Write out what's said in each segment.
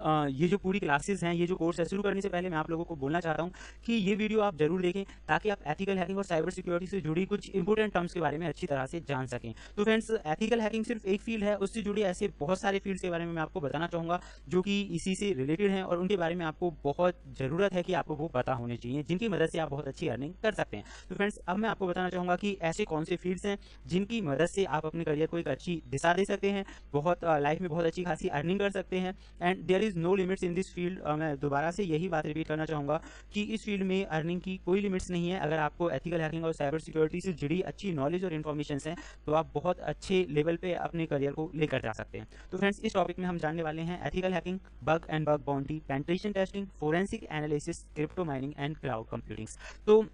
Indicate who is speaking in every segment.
Speaker 1: ये जो पूरी क्लासेस हैं, ये जो कोर्स है, शुरू करने से पहले मैं आप लोगों को बोलना चाहता हूँ कि ये वीडियो आप जरूर देखें ताकि आप एथिकल हैकिंग और साइबर सिक्योरिटी से जुड़ी कुछ इंपॉर्टेंट टर्म्स के बारे में अच्छी तरह से जान सकें। तो फ्रेंड्स, एथिकल हैकिंग सिर्फ एक फील्ड है, उससे जुड़े ऐसे बहुत सारे फील्ड्स के बारे में मैं आपको बताना चाहूँगा जो कि इसी से रिलेटेड हैं और उनके बारे में आपको बहुत ज़रूरत है कि आपको वो पता होने चाहिए, जिनकी मदद से आप बहुत अच्छी अर्निंग कर सकते हैं। तो फ्रेंड्स, अब मैं आपको बताना चाहूँगा कि ऐसे कौन से फील्ड्स हैं जिनकी मदद से आप अपने करियर को एक अच्छी दिशा दे सकते हैं, बहुत लाइफ में बहुत अच्छी खासी अर्निंग कर सकते हैं and there is no limits in this field. मैं दोबारा से यही बात रिपीट करना चाहूँगा कि इस फील्ड में अर्निंग की कोई लिमिट्स नहीं है। अगर आपको एथिकल हैकिंग और साइबर सिक्योरिटी से जुड़ी अच्छी नॉलेज और इन्फॉर्मेशन हैं तो आप बहुत अच्छे लेवल पे अपने करियर को लेकर जा सकते हैं। तो फ्रेंड्स, इस टॉपिक में हम जानने वाले हैं ethical hacking, bug and bug bounty, penetration testing, forensic analysis, crypto mining and cloud computing. तो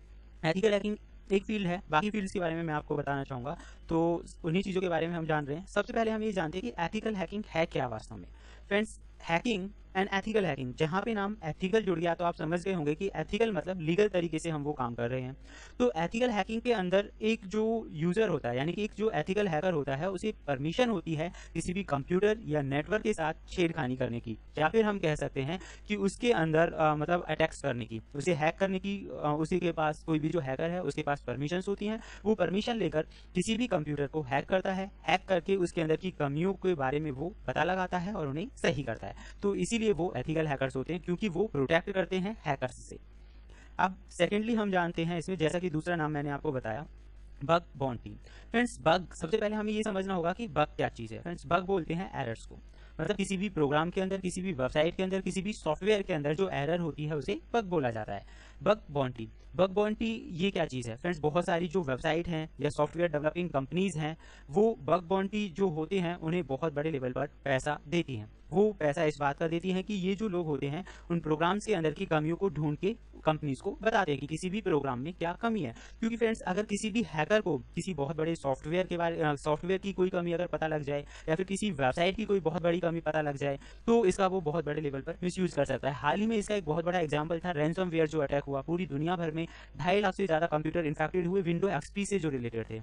Speaker 1: एथिकल हैकिंग एक फील्ड है, बाकी फील्ड्स के बारे में मैं आपको बताना चाहूँगा। तो उन्हीं चीज़ों के बारे में हम जान रहे हैं। सबसे पहले हम ये जानते हैं कि एथिकल हैकिंग है क्या वास्तव में। Friends, hacking and ethical hacking, जहाँ पे नाम एथिकल जुड़ गया तो आप समझ गए होंगे कि एथिकल मतलब लीगल तरीके से हम वो काम कर रहे हैं। तो एथिकल हैकिंग के अंदर एक जो यूज़र होता है, यानी कि एक जो एथिकल हैकर होता है, उसे परमिशन होती है किसी भी कंप्यूटर या नेटवर्क के साथ छेड़खानी करने की, या फिर हम कह सकते हैं कि उसके अंदर मतलब अटैक्स करने की, उसे हैक करने की। उसी के पास, कोई भी जो हैकर है उसके पास परमिशंस होती हैं। वो परमिशन लेकर किसी भी कंप्यूटर को हैक करता है, हैक करके उसके अंदर की कमियों के बारे में वो पता लगाता है और उन्हें सही करता है। तो इसीलिए वो एथिकल हैकर्स होते हैं, क्योंकि वो प्रोटेक्ट करते हैं हैकर्स से। अब सेकेंडली हम जानते हैं इसमें, जैसा कि दूसरा नाम मैंने आपको बताया, बग बाउंटी। फ्रेंड्स, बग, सबसे पहले हमें ये समझना होगा कि बग क्या चीज़ है। फ्रेंड्स, बग बोलते हैं एरर्स को, मतलब किसी भी प्रोग्राम के अंदर, किसी भी वेबसाइट के अंदर, किसी भी सॉफ्टवेयर के अंदर जो एरर होती है उसे बग बोला जाता है। बग बाउंटी, बग बाउंटी ये क्या चीज़ है। फ्रेंड्स, बहुत सारी जो वेबसाइट हैं या सॉफ्टवेयर डेवलपिंग कंपनीज हैं, वो बग बाउंटी जो होते हैं उन्हें बहुत बड़े लेवल पर पैसा देती हैं। वो पैसा इस बात का देती हैं कि ये जो लोग होते हैं उन प्रोग्राम्स के अंदर की कमियों को ढूंढ के कंपनीज को बताते हैं कि किसी भी प्रोग्राम में क्या कमी है। क्योंकि फ्रेंड्स, अगर किसी भी हैकर को किसी बहुत बड़े सॉफ्टवेयर की कोई कमी अगर पता लग जाए, या फिर किसी वेबसाइट की कोई बहुत बड़ी कमी पता लग जाए, तो इसका वो बहुत बड़े लेवल पर मिसयूज कर सकता है। हाल ही में इसका एक बहुत बड़ा एग्जाम्पल था रैंसमवेयर जो अटैक हुआ। पूरी दुनिया भर में 2.5 लाख से ज़्यादा कंप्यूटर इन्फेक्टेड हुए, विंडो एक्सपी से जो रिलेटेड थे।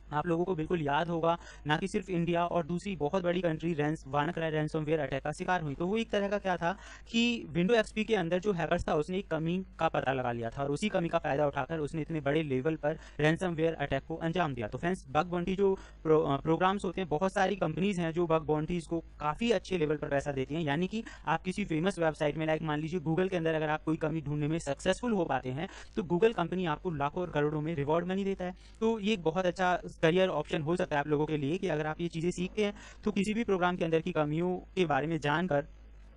Speaker 1: आप लोगों को बिल्कुल याद होगा, ना कि सिर्फ इंडिया और दूसरी बहुत बड़ी कंट्री वानाक्राई रैंसमवेयर अटैक का शिकार हुई। तो वो एक तरह का क्या था कि विंडो एक्सपी के अंदर जो हैकर्स था उसने एक कमी का पता लगा लिया था और उसी कमी का फायदा उठाकर उसने इतने बड़े लेवल पर रैंसमवेयर अटैक को अंजाम दिया। तो फ्रेंड्स, बग बाउंटी जो प्रोग्राम्स होते हैं, बहुत सारी कंपनीज हैं जो बग बाउंटीज को काफ़ी अच्छे लेवल पर पैसा देती हैं। यानी कि आप किसी फेमस वेबसाइट में, लाइक मान लीजिए गूगल के अंदर, अगर आप कोई कमी ढूंढने में सक्सेसफुल हो पाते हैं तो गूगल कंपनी आपको लाखों और करोड़ों में रिवॉर्ड मनी देता है। तो ये एक बहुत अच्छा करियर ऑप्शन हो सकता है आप लोगों के लिए कि अगर आप ये चीज़ें सीखते हैं तो किसी भी प्रोग्राम के अंदर की कमियों के बारे में जानकर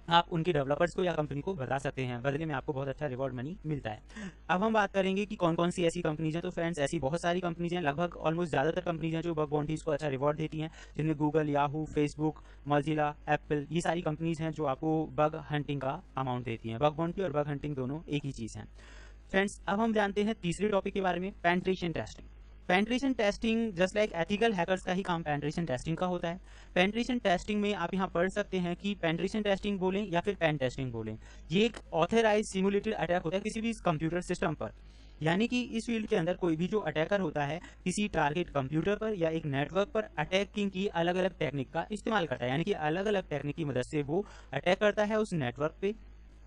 Speaker 1: आप उनके डेवलपर्स को या कंपनी को बता सकते हैं, बदले में आपको बहुत अच्छा रिवॉर्ड मनी मिलता है। अब हम बात करेंगे कि कौन कौन सी ऐसी कंपनीज हैं। तो फ्रेंड्स, ऐसी बहुत सारी कंपनीज हैं, लगभग ऑलमोस्ट ज़्यादातर कंपनीज हैं जो बग बाउंटीज को अच्छा रिवॉर्ड देती हैं, जिनमें Google, Yahoo, Facebook, Mozilla, Apple, ये सारी कंपनीज हैं जो आपको बग हंटिंग का अमाउंट देती हैं। बग बाउंटी और बग हंटिंग दोनों एक ही चीज़ हैं। फ्रेंड्स, अब हम जानते हैं तीसरे टॉपिक के बारे में, penetration testing. Penetration testing just like ethical hackers का ही काम पेनिट्रेशन टेस्टिंग का होता है। पेनिट्रेशन टेस्टिंग में आप यहाँ पढ़ सकते हैं कि पेनिट्रेशन टेस्टिंग बोलें या फिर पेन टेस्टिंग बोलें, ये एक ऑथराइज सिमुलेटेड अटैक होता है किसी भी कंप्यूटर सिस्टम पर। यानी कि इस फील्ड के अंदर कोई भी जो अटैकर होता है किसी टारगेट कंप्यूटर पर या एक नेटवर्क पर अटैकिंग की अलग अलग टेक्निक का इस्तेमाल करता है। यानी कि अलग अलग टेक्निक की मदद से वो अटैक करता है उस नेटवर्क पे।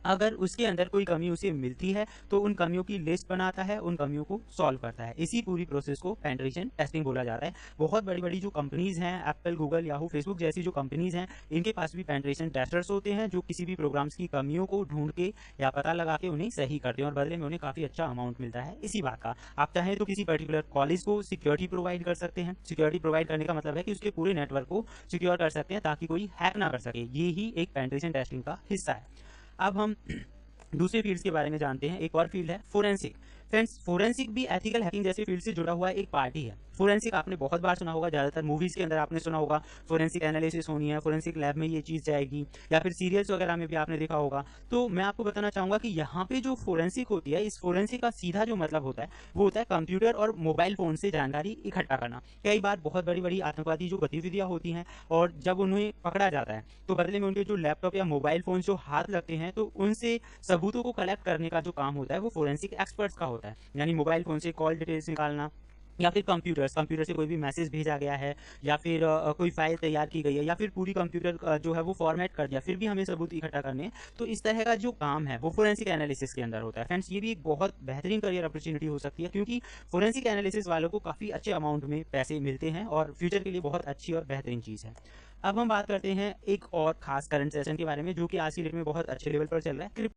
Speaker 1: अगर उसके अंदर कोई कमी उसे मिलती है तो उन कमियों की लिस्ट बनाता है, उन कमियों को सॉल्व करता है। इसी पूरी प्रोसेस को पेनिट्रेशन टेस्टिंग बोला जाता है। बहुत बड़ी बड़ी जो कंपनीज हैं, एप्पल, गूगल, याहू, फेसबुक जैसी जो कंपनीज हैं, इनके पास भी पेनिट्रेशन टेस्टर्स होते हैं जो किसी भी प्रोग्राम्स की कमियों को ढूंढ के या पता लगा के उन्हें सही करते हैं और बदले में उन्हें काफ़ी अच्छा अमाउंट मिलता है इसी बात का। आप चाहें तो किसी पर्टिकुलर कॉलेज को सिक्योरिटी प्रोवाइड कर सकते हैं। सिक्योरिटी प्रोवाइड करने का मतलब है कि उसके पूरे नेटवर्क को सिक्योर कर सकते हैं ताकि कोई हैक ना कर सके। ये ही एक पेनिट्रेशन टेस्टिंग का हिस्सा है। अब हम दूसरे फील्ड्स के बारे में जानते हैं। एक और फील्ड है फोरेंसिक। फ्रेंड्स, फोरेंसिक भी एथिकल हैकिंग जैसे फील्ड से जुड़ा हुआ एक पार्ट ही है। फोरेंसिक आपने बहुत बार सुना होगा, ज़्यादातर मूवीज़ के अंदर आपने सुना होगा फोरेंसिक एनालिसिस होनी है, फोरेंसिक लैब में ये चीज़ जाएगी, या फिर सीरियल्स वगैरह में भी आपने देखा होगा। तो मैं आपको बताना चाहूँगा कि यहाँ पे जो फोरेंसिक होती है, इस फोरेंसिक का सीधा जो मतलब होता है वो होता है कंप्यूटर और मोबाइल फ़ोन से जानकारी इकट्ठा करना। कई बार बहुत बड़ी बड़ी आतंकवादी जो गतिविधियाँ होती हैं और जब उन्हें पकड़ा जाता है तो बदले में उनके जो लैपटॉप या मोबाइल फ़ोन जो हाथ लगते हैं तो उनसे सबूतों को कलेक्ट करने का जो काम होता है वो फोरेंसिक एक्सपर्ट्स का होता है। यानी मोबाइल फ़ोन से कॉल डिटेल्स निकालना, या फिर कंप्यूटर से कोई भी मैसेज भेजा गया है, या फिर कोई फाइल तैयार की गई है, या फिर पूरी कंप्यूटर जो है वो फॉर्मेट कर दिया, फिर भी हमें सबूत इकट्ठा करने हैं। तो इस तरह का जो काम है वो फोरेंसिक एनालिसिस के अंदर होता है। फ्रेंड्स, ये भी एक बहुत बेहतरीन करियर अपॉर्चुनिटी हो सकती है, क्योंकि फोरेंसिक एनालिसिस वालों को काफ़ी अच्छे अमाउंट में पैसे मिलते हैं और फ्यूचर के लिए बहुत अच्छी और बेहतरीन चीज़ है। अब हम बात करते हैं एक और खास करंट सेशन के बारे में, जो कि आज की डेट में बहुत अच्छे लेवल पर चल रहा है,